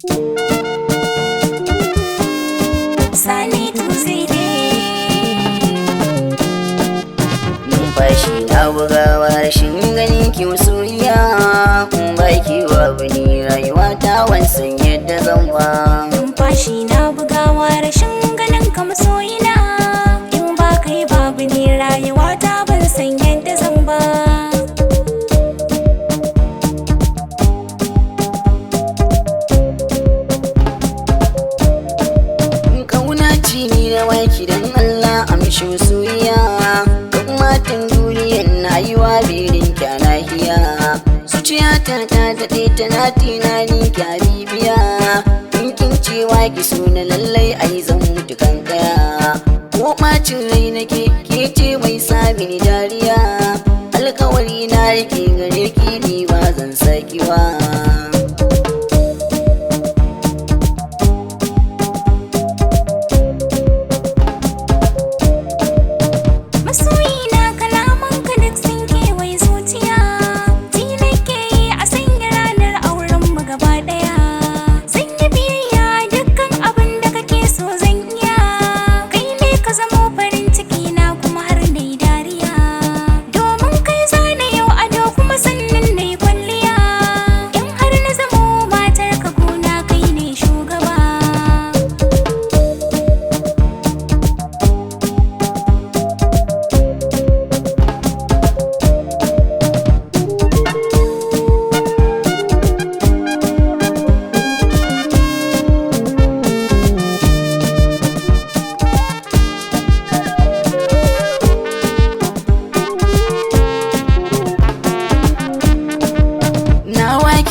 Sani Tuzee numfashi na bugawa rashin ganin ki masoyiya, kun baki wa bani rayuwa ta wansan yadda zan ba. Numfashi na bugawa rashin ganin ka masoyina, in ba kai babu ne rayuwa ta ban san yadda zan ba. Waki dan Allah amshi soyayya, duk matan duniyan na yi wa birin kyanahiya. Zuciyata ta daɗe tana tunani kya bibiya, in kin cewa ki so na lallai ai zan mutu kan kaya. Ko ɓacin rai nake ke ce mai sami dariya, alkawari na rike gare ki ni ba zan saki ba.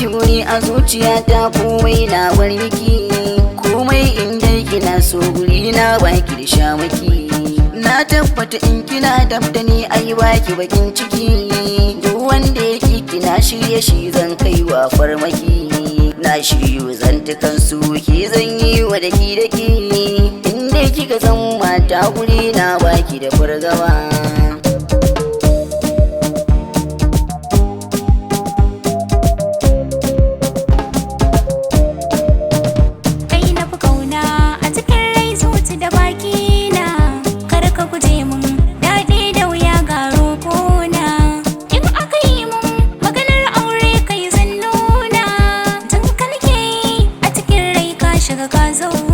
Wuri a zuciyata komai na bar miki, komai in dai kina so guri na baki da shamaki. Na tabbata in kina dabda ni ai baki bakin ciki, duk wanda yake kina shirye shi zan kai wa farmaki. Na shiryu zantukan su ke zan yi wa daki in dai kika zan mata guri na baki da fargaba. Ka zauna